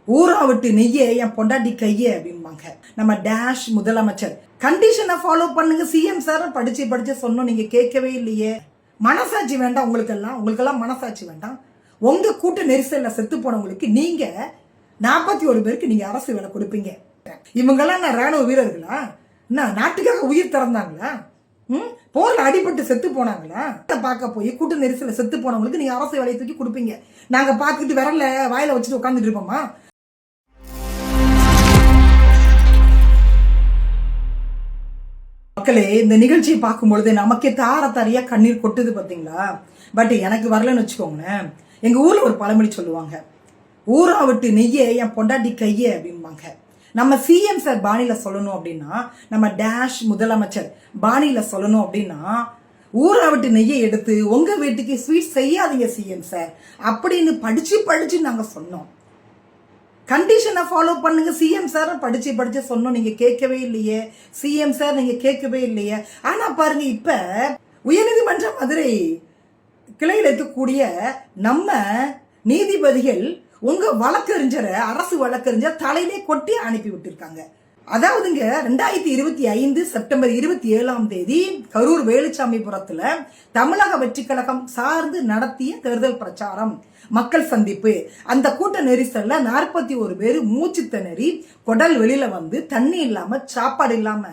ஊரா விட்டு நெய்யே என் பொண்டாட்டி கையே அப்படின்பாங்க. நம்ம டேஷ் முதலமைச்சர் கண்டிஷனை ஃபாலோ பண்ணுங்க சிஎம் சார் படிச்சு சொன்னோம், நீங்க கேட்கவே இல்லையே. மனசாட்சி வேண்டாம் உங்களுக்கெல்லாம் மனசாட்சி வேண்டாம். உங்க கூட்ட நெரிசல்ல செத்து போனவங்களுக்கு நீங்க 41 பேருக்கு நீங்க அரசு வேலை கொடுப்பீங்க. இவங்கெல்லாம் நான் ராணுவ வீரர்களா? என்ன நாட்டுக்காக உயிர் திறந்தாங்களா? போர்ல அடிபட்டு செத்து போனாங்களா? பார்க்க போய் கூட்ட நெரிசல்ல செத்து போனவங்களுக்கு நீங்க அரசு வேலையை தூக்கி கொடுப்பீங்க. நாங்க பார்த்துட்டு விரல்ல வாயில வச்சுட்டு உட்காந்துட்டு இருப்போமா? மக்களே, இந்த நிகழ்ச்சியை பார்க்கும்பொழுது நமக்கே தாரையா கண்ணீர் கொட்டுது பாத்தீங்களா? பட் எனக்கு வரலன்னு வச்சுக்கோங்களேன். எங்க ஊர்ல ஒரு பழமொழி சொல்லுவாங்க, ஊரா விட்டு நெய்யே என் பொண்டாட்டி கையே அப்படின்பாங்க. நம்ம சிஎம் சார் பாணியில சொல்லணும் அப்படின்னா, நம்ம டேஷ் முதலமைச்சர் பாணியில சொல்லணும் அப்படின்னா, ஊரா விட்டு நெய்யை எடுத்து உங்க வீட்டுக்கு ஸ்வீட் செய்யாதீங்க சிஎம் சார் அப்படின்னு படிச்சு நாங்க சொன்னோம். கண்டிஷனை ஃபாலோ பண்ணுங்க சிஎம் சார் படிச்சு சொன்னோம், நீங்க கேட்கவே இல்லையே. சிஎம் சார் நீங்க கேட்கவே இல்லையே. ஆனா பாருங்க, இப்ப உயர்நீதிமன்ற மதுரை கிளையில் இருக்கக்கூடிய நம்ம நீதிபதிகள் உங்க வழக்கறிஞரை அரசு வழக்கறிஞர் தலையிலே கொட்டி அனுப்பி விட்டுருக்காங்க. அதாவதுங்க 2025 செப்டம்பர் 27 கரூர் வேலுச்சாமிபுரத்துல தமிழக வெற்றி கழகம் சார்ந்து நடத்திய தேர்தல் பிரச்சாரம் மக்கள் சந்திப்பு. அந்த கூட்ட நெரிசல்ல 41 பேர் மூச்சு திணறி குடல் வெளியில வந்து தண்ணி இல்லாம சாப்பாடு இல்லாம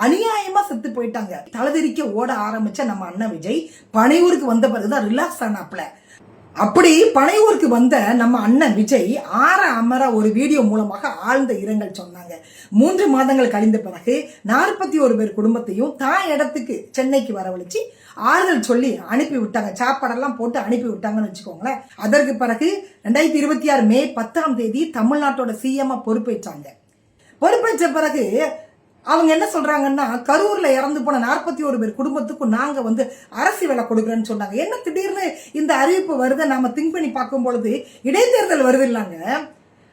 அநியாயமா செத்து போயிட்டாங்க. தலதிரிக்க ஓட ஆரம்பிச்ச நம்ம அண்ணன் விஜய் பனையூருக்கு வந்த பிறகுதான் ரிலாக்ஸ் ஆனாப்ல. அப்படி பனையூருக்கு வந்த நம்ம அண்ணன் விஜய் அமர ஒரு வீடியோ மூலமாக ஆழ்ந்த இரங்கல் சொன்னாங்க. 3 மாதங்கள் கழிந்த பிறகு 41 பேர் குடும்பத்தையும் தான் இடத்துக்கு சென்னைக்கு வரவழைச்சு ஆறுதல் சொல்லி அனுப்பி விட்டாங்க. சாப்பாடெல்லாம் போட்டு அனுப்பி விட்டாங்கன்னு வச்சுக்கோங்களேன். அதற்கு பிறகு 2026 மே 10 தமிழ்நாட்டோட சிஎம் பொறுப்பேற்றாங்க. பொறுப்பேற்ற பிறகு அவங்க என்ன சொல்றாங்கன்னா, கரூர்ல இறந்து போன 41 பேர் குடும்பத்துக்கும் நாங்க வந்து அரசு வேலை கொடுக்குறேன்னு சொன்னாங்க. என்ன திடீர்னு இந்த அறிவிப்பு வருது நாம திங்க் பண்ணி பார்க்கும் பொழுது இடைத்தேர்தல் வருது இல்லைங்க.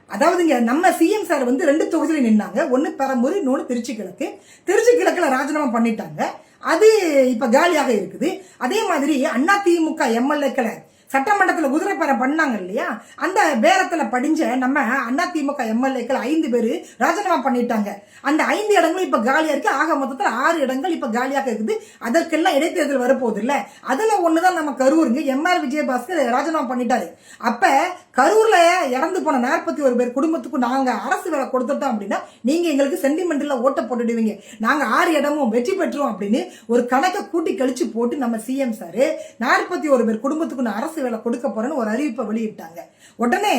அதாவதுங்க, நம்ம சிஎம் சார் வந்து 2 தொகுதியில் நின்னாங்க. ஒன்னு பெரம்பூர், இன்னொன்னு திருச்சி கிழக்கு. திருச்சி கிழக்குல ராஜினாமா பண்ணிட்டாங்க. அது இப்ப காலியாக இருக்குது. அதே மாதிரி அதிமுக எம்எல்ஏக்களை சட்டமன்றத்தில் குதிரை பேரம் பண்ணாங்க இல்லையா, அந்த பேரத்துல படிஞ்ச நம்ம அதிமுக எம்எல்ஏக்கள் 5 பேர் ராஜினாமா பண்ணிட்டாங்க. அந்த 5 இடங்களும் இப்ப காலியா இருக்கு. ஆக மொத்தத்தில் 6 இடங்கள் இப்ப காலியாக இருக்குது. அதற்கெல்லாம் இடைத்தேர்தல் வரப்போகுது இல்ல. அதுல ஒண்ணுதான் நம்ம கரூருங்க. எம்ஆர் விஜயபாஸ்கர் ராஜினாமா பண்ணிட்டாரு. அப்ப கரூர்ல இறந்து போன 41 பேர் குடும்பத்துக்கு நாங்க அரசு வேலை கொடுத்துட்டோம் அப்படின்னா நீங்க எங்களுக்கு சென்டிமெண்ட்ல ஓட்ட போட்டுடுவீங்க, நாங்க 6 இடமும் வெற்றி பெற்றோம் அப்படின்னு ஒரு கணக்கை கூட்டி கழிச்சு போட்டு நம்ம சிஎம் சார் 41 பேர் குடும்பத்துக்கு நான் அரசு வேலை கொடுக்க போறேன்னு ஒரு அறிவிப்பை வெளியிட்டாங்க. உடனே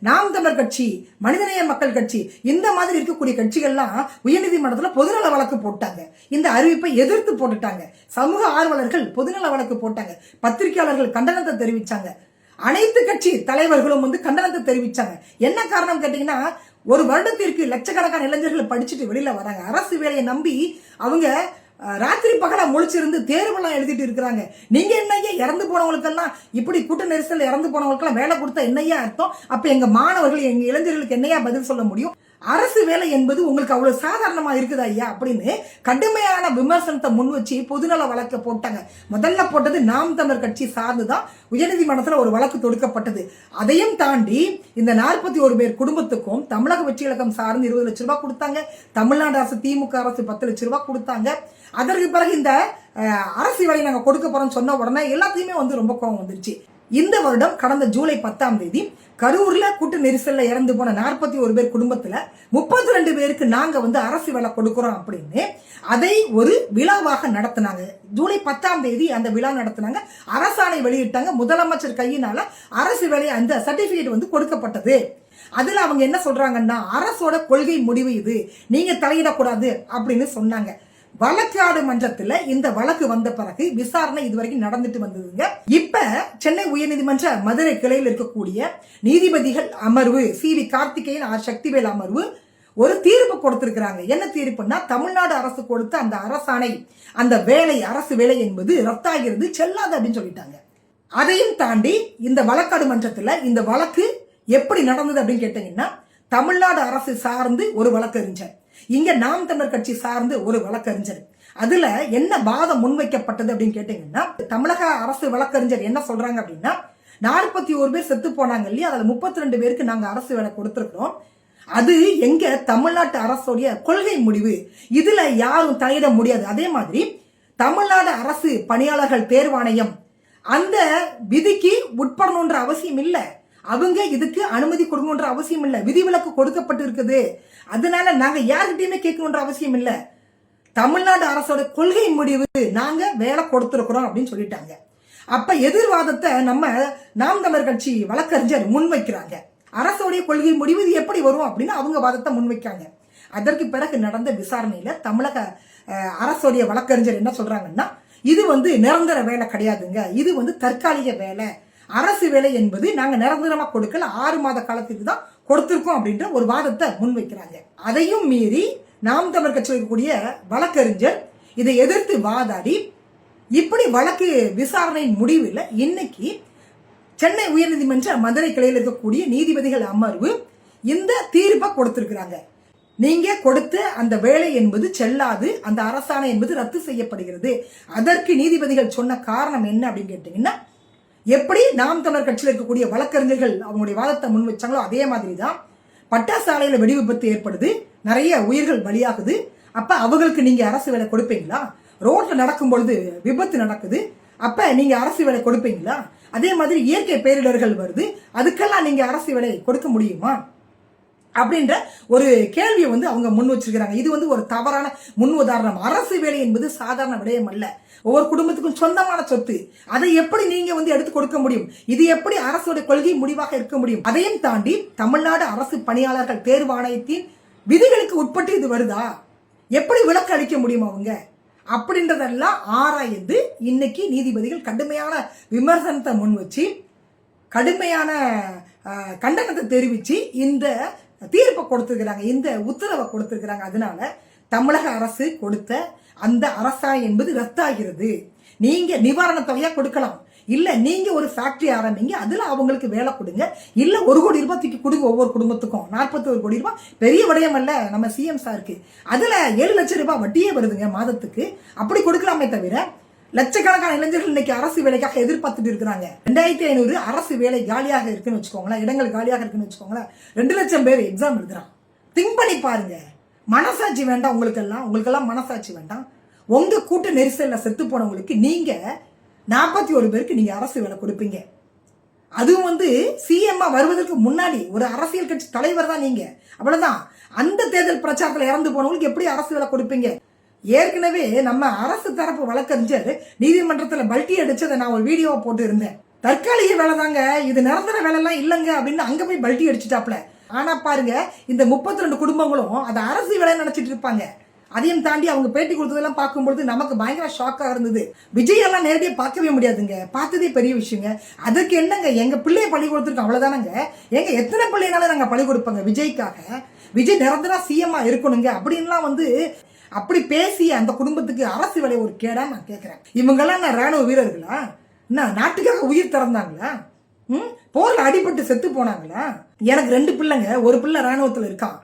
நாம் தமிழர் கட்சி, மனிதநேய மக்கள் கட்சி, இந்த மாதிரி இருக்கக்கூடிய கட்சிகள்லாம் உயர்நீதிமன்றத்தில் பொதுநல வழக்கு போட்டாங்க. இந்த அறிவிப்பை எதிர்த்து போட்டுட்டாங்க. சமூக ஆர்வலர்கள் பொதுநல வழக்கு போட்டாங்க. பத்திரிகையாளர்கள் கண்டனத்தை தெரிவிச்சாங்க. அனைத்து கட்சி தலைவர்களும் வந்து கண்டனத்தை தெரிவிச்சாங்க. என்ன காரணம் கேட்டீங்கன்னா, ஒரு வருடத்திற்கு லட்சக்கணக்கான இளைஞர்கள் படிச்சுட்டு வெளியில வராங்க. அரசு வேலையை நம்பி அவங்க ராத்திரி பகலா முழிச்சிருந்து தேர்வெல்லாம் எழுதிட்டு இருக்கிறாங்க. நீங்க என்னையா இறந்து போனவங்களுக்கெல்லாம் இப்படி கூட்ட நெரிசல் இறந்து போனவங்களுக்கெல்லாம் வேலை கொடுத்தா என்னையா அர்த்தம்? அப்ப எங்க மாணவர்கள் எங்க இளைஞர்களுக்கு என்னையா பதில் சொல்ல முடியும்? அரசு வேலை என்பது உங்களுக்கு அவ்வளவு சாதாரணமா இருக்குதா ஐயா அப்படின்னு கடுமையான விமர்சனத்தை முன் வச்சு பொதுநல வழக்க போட்டாங்க. முதல்ல போட்டது நாம் தமிழர் கட்சி சார்ந்துதான் உயர்நீதிமன்றத்தில் ஒரு வழக்கு தொடுக்கப்பட்டது. அதையும் தாண்டி இந்த 41 பேர் குடும்பத்துக்கும் தமிழக வெற்றி கழகம் சார்ந்து 20 லட்சம் ரூபாய் கொடுத்தாங்க. தமிழ்நாடு அரசு திமுக அரசு 10 லட்சம் ரூபாய் கொடுத்தாங்க. அதற்கு பிறகு இந்த அரசு வேலை நாங்க கொடுக்க போறோம்னு சொன்ன உடனே எல்லாத்தையுமே வந்து ரொம்ப கோபம் வந்துருச்சு. இந்த வருடம் கடந்த ஜூலை 10 கரூர்ல கூட்ட நெரிசல்ல இறந்து போன 41 பேர் குடும்பத்துல 32 பேருக்கு நாங்க வந்து அரசு வேலை கொடுக்கிறோம் அப்படின்னு அதை ஒரு விழாவாக நடத்தினாங்க. ஜூலை 10 அந்த விழா நடத்தினாங்க. அரசாணை வெளியிட்டாங்க. முதலமைச்சர் கையினால அரசு வேலை அந்த சர்டிபிகேட் வந்து கொடுக்கப்பட்டது. அதுல அவங்க என்ன சொல்றாங்கன்னா, அரசோட கொள்கை முடிவு இது, நீங்க தலையிடக்கூடாது அப்படின்னு சொன்னாங்க. வழக்காடு மன்றத்துல இந்த வழக்கு வந்த பிறகு விசாரணை இதுவரைக்கும் நடந்துட்டு வந்ததுங்க. இப்ப சென்னை உயர்நீதிமன்ற மதுரை கிளையில் இருக்கக்கூடிய நீதிபதிகள் அமர்வு சி.வி. கார்த்திகேயன், ஆர். சக்திவேல் அமர்வு ஒரு தீர்ப்பு கொடுத்திருக்கிறாங்க. என்ன தீர்ப்புன்னா, தமிழ்நாடு அரசு கொடுத்த அந்த அரசாணை, அந்த வேலை, அரசு வேலை என்பது ரத்தாகிறது, செல்லாது அப்படின்னு சொல்லிட்டாங்க. அதையும் தாண்டி இந்த வழக்காடு மன்றத்துல இந்த வழக்கு எப்படி நடந்தது அப்படின்னு கேட்டீங்கன்னா, தமிழ்நாடு அரசு சார்ந்து ஒரு வழக்கறிஞர், இங்க நாம் தமிழர் கட்சி சார்ந்து ஒரு வழக்கறிஞர், அதுல என்ன வாதம் முன்வைக்கப்பட்டது அப்படின்னு கேட்டீங்கன்னா, தமிழக அரசு வழக்கறிஞர் என்ன சொல்றாங்க அப்படின்னா, 41 பேர் செத்து போனாங்க இல்லையா, அதுல 32 பேருக்கு நாங்க அரசு வேலை கொடுத்திருக்கிறோம். அது எங்க தமிழ்நாட்டு அரசுடைய கொள்கை முடிவு, இதுல யாரும் தலையிட முடியாது. அதே மாதிரி தமிழ்நாடு அரசு பணியாளர்கள் தேர்வாணையம் அந்த விதிக்கு உட்படணுன்ற அவசியம் இல்லை, அவங்க இதுக்கு அனுமதி கொடுக்கணுன்ற அவசியம் இல்லை, விதிவிலக்கு கொடுக்கப்பட்டு இருக்குது. அதனால நாங்க யார்கிட்டயுமே கேட்கணுன்ற அவசியம் இல்லை, தமிழ்நாடு அரசோட கொள்கை முடிவு, நாங்க வேலை கொடுத்திருக்கிறோம் அப்படின்னு சொல்லிட்டாங்க. அப்ப எதிர்வாதத்தை நம்ம நாம் தமிழர் கட்சி வழக்கறிஞர் முன்வைக்கிறாங்க. அரசோடைய கொள்கை முடிவு இது எப்படி வரும் அப்படின்னு அவங்க வாதத்தை முன்வைக்காங்க. அதற்கு பிறகு நடந்த விசாரணையில தமிழக அரசுடைய வழக்கறிஞர் என்ன சொல்றாங்கன்னா, இது நிரந்தர வேலை கிடையாதுங்க, இது தற்காலிக வேலை, அரசு வேலை என்பது நாங்க நிரந்தரமா கொடுக்கல, 6 மாத காலத்துக்கு தான் கொடுத்திருக்கோம் அப்படின்ற ஒரு வாதத்தை முன்வைக்கிறாங்க. அதையும் மீறி நாம் தமிழர் கட்சியில் இருக்கக்கூடிய வழக்கறிஞர் இதை எதிர்த்து வாதாடி இப்படி வழக்கு விசாரணையின் முடிவில் இன்னைக்கு சென்னை உயர்நீதிமன்ற மதுரை கிளையில் இருக்கக்கூடிய நீதிபதிகள் அமர்வு இந்த தீர்ப்பை கொடுத்திருக்கிறாங்க. நீங்க கொடுத்த அந்த வேலை என்பது செல்லாது, அந்த அரசாணை என்பது ரத்து செய்யப்படுகிறது. அதற்கு நீதிபதிகள் சொன்ன காரணம் என்ன அப்படின்னு கேட்டீங்கன்னா, எப்படி நாம் தமிழர் கட்சியில் இருக்கக்கூடிய வழக்கறிஞர்கள் அவங்களுடைய வாதத்தை முன் வச்சாங்களோ அதே மாதிரி தான் பட்டாசு ஆலையில வெடி விபத்து ஏற்படுது, நிறைய உயிர்கள் பலியாகுது. அப்ப அவங்களுக்கு நீங்க அரசு வேலை கொடுப்பீங்களா? ரோட்ல நடக்கும் பொழுது விபத்து நடக்குது, அப்ப நீங்க அரசு வேலை கொடுப்பீங்களா? அதே மாதிரி இயற்கை பேரிடர்கள் வருது, அதுக்கெல்லாம் நீங்க அரசு வேலை கொடுக்க முடியுமா அப்படின்ற ஒரு கேள்வியை அவங்க முன் வச்சிருக்கிறாங்க. இது ஒரு தவறான முன் உதாரணம். அரசு வேலை என்பது சாதாரண விடயம் அல்ல, ஒவ்வொரு குடும்பத்துக்கும் சொந்தமான சொத்து. அதை எப்படி நீங்க எடுத்து கொடுக்க முடியும்? இது எப்படி அரசோட கொள்கை முடிவாக இருக்க முடியும்? அதையும் தாண்டி தமிழ்நாடு அரசு பணியாளர்கள் தேர்வாணையத்தின் விதிகளுக்கு உட்பட்டு இது வருதா? எப்படி விலக்கு அளிக்க முடியும் அவங்க அப்படின்றதெல்லாம் ஆராய்ந்து இன்னைக்கு நீதிபதிகள் கடுமையான விமர்சனத்தை முன் வச்சு கடுமையான கண்டனத்தை தெரிவிச்சு இந்த தீர்ப்பை கொடுத்திருக்கிறாங்க, இந்த உத்தரவை கொடுத்திருக்கிறாங்க. அதனால தமிழக அரசு கொடுத்த அந்த அரசாணை என்பது ரத்தாகிறது. நீங்க நிவாரண தொகையா கொடுக்கலாம், இல்ல நீங்க ஒரு ஃபேக்டரி ஆரம்பிங்க, அதுல அவங்களுக்கு வேலை கொடுங்க, இல்ல 1 கோடி ரூபாய் தூக்கி கொடுங்க ஒவ்வொரு குடும்பத்துக்கும். 41 கோடி ரூபாய் பெரிய விடயம் அல்ல நம்ம சிஎம் சாருக்கு. அதுல 7 லட்சம் ரூபாய் வட்டியே வருதுங்க மாதத்துக்கு. அப்படி கொடுக்கலாமே தவிர லட்சக்கணக்கான இளைஞர்கள் இன்னைக்கு அரசு வேலைக்காக எதிர்பார்த்துட்டு இருக்கிறாங்க. 2500 அரசு வேலை காலியாக இருக்குன்னு வச்சுக்கோங்களேன், இடங்கள் காலியாக இருக்குன்னு வச்சுக்கோங்களேன். 2 லட்சம் பேர் எக்ஸாம் எழுதுறான். திங்க் பண்ணி பாருங்க. மனசாட்சி வேண்டாம் உங்களுக்கெல்லாம் மனசாட்சி வேண்டாம். உங்க கூட்ட நெரிசல்ல செத்து போனவங்களுக்கு நீங்க 41 பேருக்கு நீங்க அரசு வேலை கொடுப்பீங்க. அதுவும் சிஎம் வருவதற்கு முன்னாடி ஒரு அரசியல் கட்சி தலைவர் தான் நீங்க, அவ்வளவுதான். அந்த தேர்தல் பிரச்சாரத்தில் இறந்து போனவங்களுக்கு எப்படி அரசு வேலை கொடுப்பீங்க? ஏற்கனவே நம்ம அரசு தரப்பு வழக்கறிஞர் நீதிமன்றத்தில் பல்ட்டி அடிச்சதை நான் ஒரு வீடியோவை போட்டு இருந்தேன். தற்காலிக வேலை தாங்க, இது நிரந்தர வேலை எல்லாம் இல்லைங்க அப்படின்னு அங்க போய் பல்ட்டி அடிச்சுட்டாப்ல. ஆனா பாருங்க, இந்த 32 குடும்பங்களும் அதை அரசு வேலை நினைச்சிட்டு இருப்பாங்க. அதையும் தாண்டி அவங்க பேட்டி கொடுத்ததெல்லாம் பார்க்கும்போது நமக்கு பயங்கர ஷாக்காக இருந்தது. விஜய் எல்லாம் நேரடியாக பார்க்கவே முடியாதுங்க, பார்த்ததே பெரிய விஷயங்க. அதுக்கு என்னங்க, எங்க பிள்ளைய பள்ளி கொடுத்துருக்கோம் அவ்வளவுதானங்க. எங்க எத்தனை பிள்ளைனாலும் நாங்க பள்ளி கொடுப்போங்க விஜய்க்காக. விஜய் நிரந்தரா சிஎம்மா இருக்கணுங்க அப்படின்லாம் அப்படி பேசி அந்த குடும்பத்துக்கு அரசு வேலை ஒரு கேடா நான் கேட்கிறேன். இவங்கெல்லாம் நான் ராணுவ வீரர்களா? என்ன நாட்டுக்காக உயிர் திறந்தாங்களா? போர்ல அடிபட்டு செத்து போனாங்களா? எனக்கு 2 பிள்ளைங்க, ஒரு பிள்ளை ராணுவத்தில் இருக்கான்,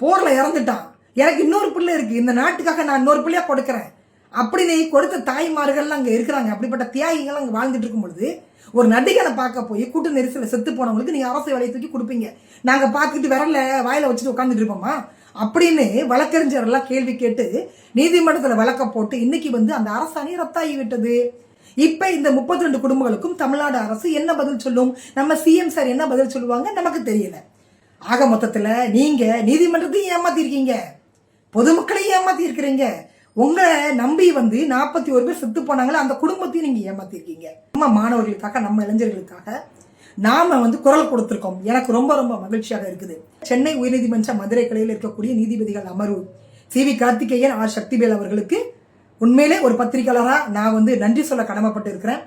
போர்ல இறந்துட்டான். எனக்கு இன்னொரு பிள்ளை இருக்கு, இந்த நாட்டுக்காக நான் இன்னொரு பிள்ளையா கொடுக்கறேன் அப்படின்னு கொடுத்த தாய்மார்கள்லாம் அங்க இருக்கிறாங்க. அப்படிப்பட்ட தியாகிகள் அங்க வாழ்ந்துட்டு இருக்கும் பொழுது ஒரு நடிகனை பார்க்க போய் கூட்ட நெரிசல செத்து போனவங்களுக்கு நீங்க அரசு வேலையை தூக்கி கொடுப்பீங்க, நாங்க பார்த்துட்டு விரல்ல வாயில வச்சுட்டு உட்காந்துட்டு இருப்போமா அப்படின்னு வழக்கறிஞர் எல்லாம் கேள்வி கேட்டு நீதிமன்றத்தில் வழக்க போட்டு இன்னைக்கு அந்த அரசாணை ரத்தாகி விட்டது. இப்ப இந்த 32 குடும்பங்களுக்கும் தமிழ்நாடு அரசு என்ன பதில் சொல்லும், நம்ம சிஎம் சார் என்ன பதில் சொல்லுவாங்க நமக்கு தெரியல. ஆக மொத்தத்துல நீங்க நீதிமன்றத்தையும் ஏமாத்திருக்கீங்க, பொதுமக்களையும் ஏமாத்தி இருக்கிறீங்க. உங்களை நம்பி 41 பேர் செத்து போனாங்களே அந்த குடும்பத்தையும் நீங்க ஏமாத்திருக்கீங்க. நம்ம மாணவர்களுக்காக, நம்ம இளைஞர்களுக்காக நாம குரல் கொடுத்திருக்கோம். எனக்கு ரொம்ப ரொம்ப மகிழ்ச்சியாக இருக்குது. சென்னை உயர்நீதிமன்ற மதுரை கிளையில் இருக்கக்கூடிய நீதிபதிகள் அமர்வு CV கார்த்திகேயன், R சக்திவேல் அவர்களுக்கு உண்மையிலே ஒரு பத்திரிகையாளரா நான் நன்றி சொல்ல கடமைப்பட்டு இருக்கிறேன்.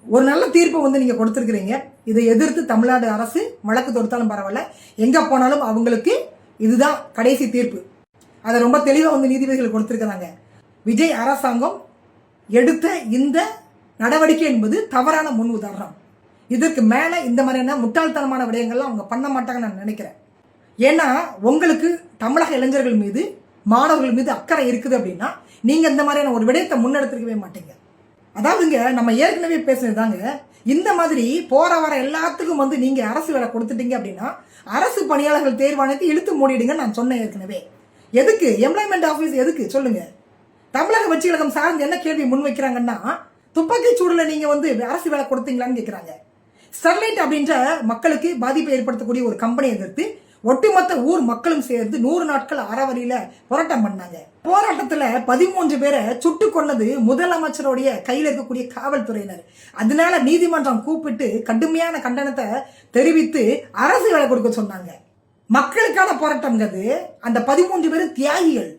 ஒரு நல்ல தீர்ப்பை நீங்க கொடுத்திருக்கிறீங்க. இதை எதிர்த்து தமிழ்நாடு அரசு வழக்கு தொடுத்தாலும் பரவாயில்ல, எங்க போனாலும் அவங்களுக்கு இதுதான் கடைசி தீர்ப்பு. அதை ரொம்ப தெளிவா நீதிபதிகள் கொடுத்திருக்கிறாங்க. விஜய் அரசாங்கம் எடுத்த இந்த நடவடிக்கை என்பது தவறான முன் உதாரணம். இதற்கு மேல இந்த மாதிரியான முட்டாள்தனமான விடயங்கள்லாம் அவங்க பண்ண மாட்டாங்கன்னு நான் நினைக்கிறேன். ஏன்னா உங்களுக்கு தமிழக இளைஞர்கள் மீது, மாணவர்கள் மீது அக்கறை இருக்குது அப்படின்னா நீங்க இந்த மாதிரியான ஒரு விடயத்தை முன்னெடுத்துக்கவே மாட்டீங்க. அதாவதுங்க, நம்ம ஏற்கனவே பேசுனதுதாங்க, இந்த மாதிரி போற வர எல்லாத்துக்கும் வந்து நீங்க அரசு வேலை கொடுத்துட்டீங்க அப்படின்னா அரசு பணியாளர்கள் தேர்வாணையத்தை இழுத்து மூடிடுங்க. நான் சொன்னேன் ஏற்கனவே. எதுக்கு எம்ப்ளாய்மெண்ட் ஆஃபீஸ் எதுக்கு சொல்லுங்க. தமிழக வெற்றி கழகம் சார்ந்து என்ன கேள்வி முன்வைக்கிறாங்கன்னா, துப்பாக்கி சூடுல நீங்க வந்து அரசு வேலை கொடுத்தீங்களான்னு கேட்கிறாங்க. ஸ்டெர்லைட் அப்படின்ற மக்களுக்கு பாதிப்பை ஏற்படுத்தக்கூடிய ஒரு கம்பெனியை எதிர்த்து ஒட்டுமொத்த ஊர் மக்களும் சேர்ந்து 100 நாட்கள் அறவழியில போராட்டம் பண்ணாங்க. போராட்டத்துல 13 பேரை சுட்டு கொன்னது முதலமைச்சருடைய கையில் இருக்கக்கூடிய காவல்துறையினர். அதனால நீதிமன்றம் கூப்பிட்டு கடுமையான கண்டனத்தை தெரிவித்து அரசு வேலை கொடுக்க சொன்னாங்க. மக்களுக்கான போராட்டம்ங்கிறது அந்த 13 பேரும் தியாகிகள்.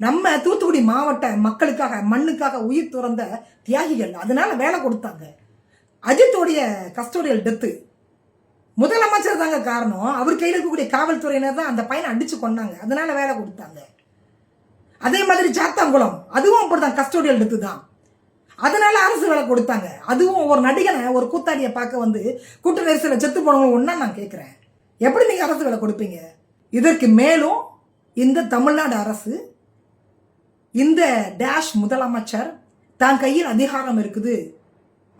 நம்ம தூத்துக்குடி மாவட்ட மக்களுக்காக மண்ணுக்காக உயிர் துறந்த தியாகிகள். அதனால வேலை கொடுத்தாங்க. அஜித்தோடைய கஸ்டோடியல் டெத்து முதலமைச்சர் தாங்க காரணம். அவர் கையில் இருக்கக்கூடிய காவல்துறையினர் தான் அந்த பையனை அடிச்சு கொண்டாங்க. அதனால வேலை கொடுத்தாங்க. அதே மாதிரி சாத்தாங்குளம் அதுவும் அப்படிதான் கஸ்டோடியல் டெத்து தான். அதனால அரசு வேலை கொடுத்தாங்க. அதுவும் ஒரு நடிகனை ஒரு கூத்தாடியை பார்க்க வந்து கூட்ட நெரிசல செத்து போனவங்க ஒன்னா நான் கேட்கிறேன். எப்படி நீங்க அரசு வேலை கொடுப்பீங்க? இதற்கு மேலும் இந்த தமிழ்நாடு அரசு இந்த டேஷ் முதலமைச்சர் தான் கையில் அதிகாரம் இருக்குது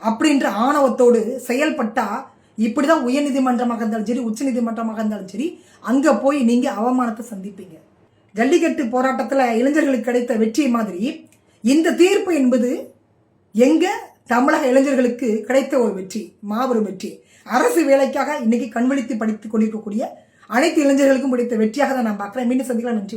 அப்படின்ற ஆணவத்தோடு செயல்பட்டா இப்படிதான் உயர்நீதிமன்றமாக இருந்தாலும் சரி, உச்ச நீதிமன்றமாக இருந்தாலும் சரி, அங்க போய் நீங்க அவமானத்தை சந்திப்பீங்க. ஜல்லிக்கட்டு போராட்டத்துல இளைஞர்களுக்கு கிடைத்த வெற்றி மாதிரி இந்த தீர்ப்பு என்பது எங்க தமிழக இளைஞர்களுக்கு கிடைத்த ஒரு வெற்றி, மாபெரும் வெற்றி. அரசு வேலைக்காக இன்னைக்கு கண்விழித்து படித்துக் கொண்டிருக்கக்கூடிய அனைத்து இளைஞர்களுக்கும் கிடைத்த வெற்றியாக தான் நான் பார்க்கிறேன். மீண்டும் சந்திக்கலாம். நன்றி.